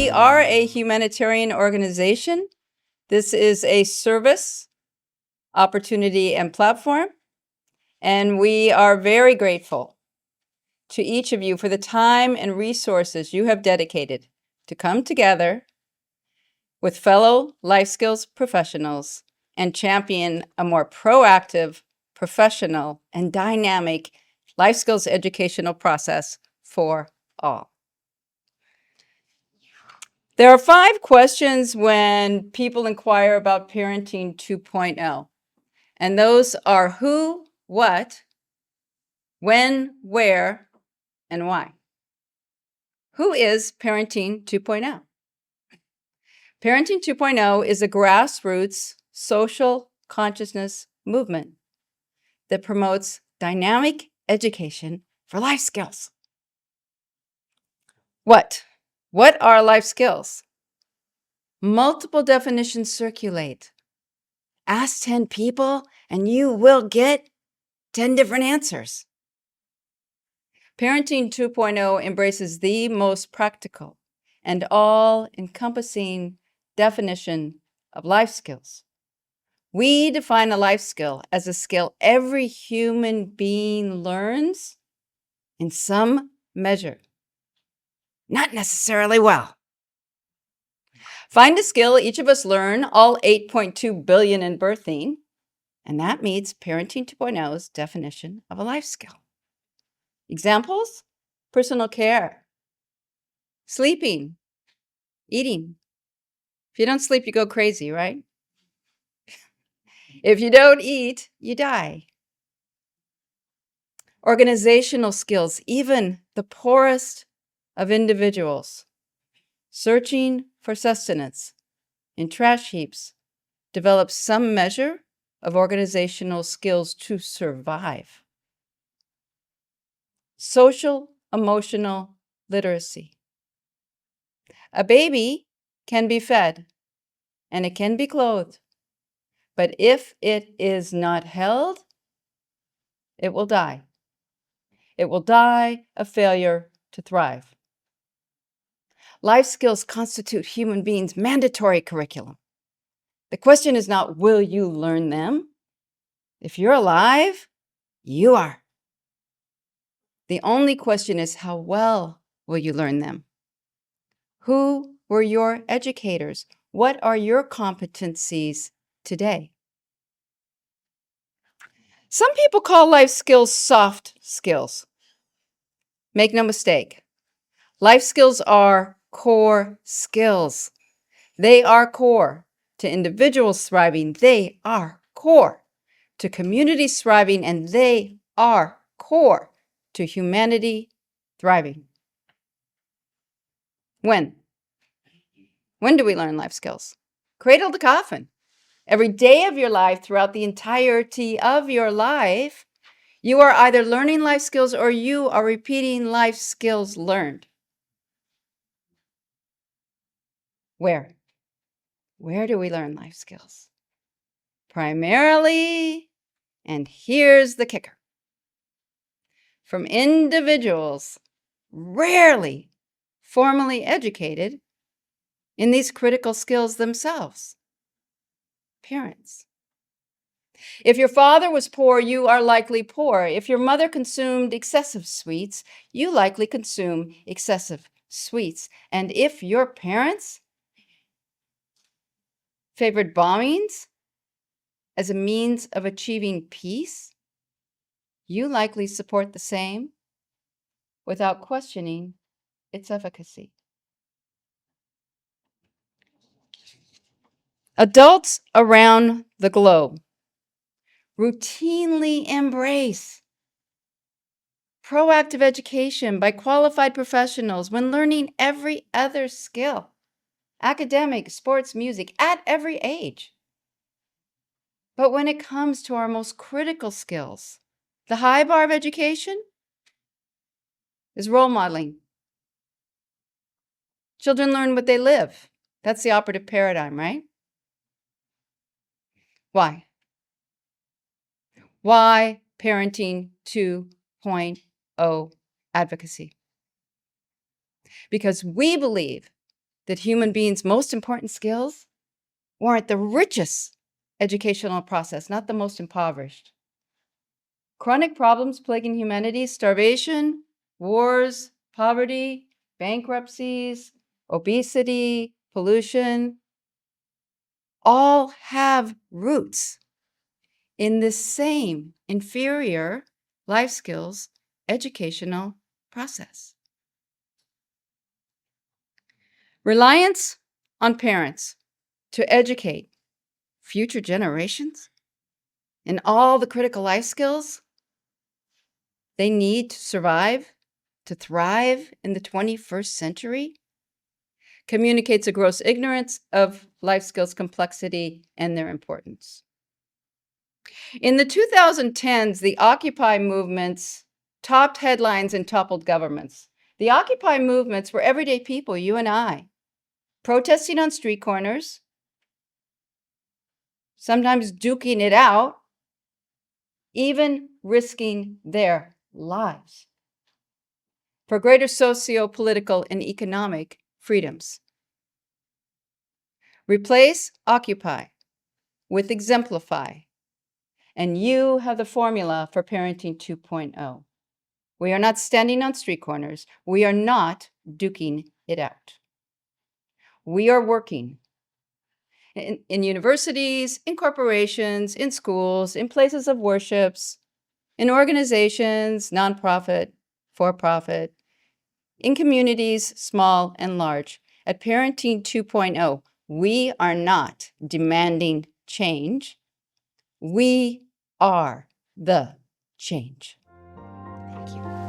We are a humanitarian organization. This is a service, opportunity, and platform. And we are very grateful to each of you for the time and resources you have dedicated to come together with fellow life skills professionals and champion a more proactive, professional, and dynamic life skills educational process for all. There are 5 questions when people inquire about Parenting 2.0, and those are who, what, when, where, and why. Who is Parenting 2.0? Parenting 2.0 is a grassroots social consciousness movement that promotes dynamic education for life skills. What? What are life skills? Multiple definitions circulate. Ask 10 people and you will get 10 different answers. Parenting 2.0 embraces the most practical and all-encompassing definition of life skills. We define a life skill as a skill every human being learns in some measure, not necessarily well. Find a skill each of us learn, all 8.2 billion in birthing, and that meets Parenting 2.0's definition of a life skill. Examples? Personal care, sleeping, eating. If you don't sleep, you go crazy, right? If you don't eat, you die. Organizational skills, even the poorest of individuals, searching for sustenance in trash heaps, develop some measure of organizational skills to survive. Social emotional literacy. A baby can be fed and it can be clothed, but if it is not held, it will die. It will die a failure to thrive. Life skills constitute human beings' mandatory curriculum. The question is not, will you learn them? If you're alive, you are. The only question is, how well will you learn them? Who were your educators? What are your competencies today? Some people call life skills soft skills. Make no mistake, life skills are core skills. They are core to individuals thriving. They are core to communities thriving, and they are core to humanity thriving. When? When do we learn life skills? Cradle to coffin. Every day of your life, throughout the entirety of your life, you are either learning life skills or you are repeating life skills learned. Where? Where do we learn life skills? Primarily, and here's the kicker, from individuals rarely formally educated in these critical skills themselves. Parents. If your father was poor, you are likely poor. If your mother consumed excessive sweets, you likely consume excessive sweets. And if your parents favored bombings as a means of achieving peace, you likely support the same without questioning its efficacy. Adults around the globe routinely embrace proactive education by qualified professionals when learning every other skill, academic, sports, music, at every age. But when it comes to our most critical skills, the high bar of education is role modeling. Children learn what they live. That's the operative paradigm, right? Why? Why Parenting 2.0 advocacy? Because we believe that human beings' most important skills warrant the richest educational process, not the most impoverished. Chronic problems plaguing humanity, starvation, wars, poverty, bankruptcies, obesity, pollution, all have roots in the same inferior life skills educational process. Reliance on parents to educate future generations in all the critical life skills they need to survive, to thrive in the 21st century, communicates a gross ignorance of life skills complexity and their importance. In the 2010s, the Occupy movements topped headlines and toppled governments. The Occupy movements were everyday people, you and I, protesting on street corners, sometimes duking it out, even risking their lives for greater socio-political and economic freedoms. Replace Occupy with Exemplify, and you have the formula for Parenting 2.0. We are not standing on street corners. We are not duking it out. We are working in universities, in corporations, in schools, in places of worships, in organizations, nonprofit, for-profit, in communities, small and large. At Parenting 2.0, we are not demanding change. We are the change. Thank you.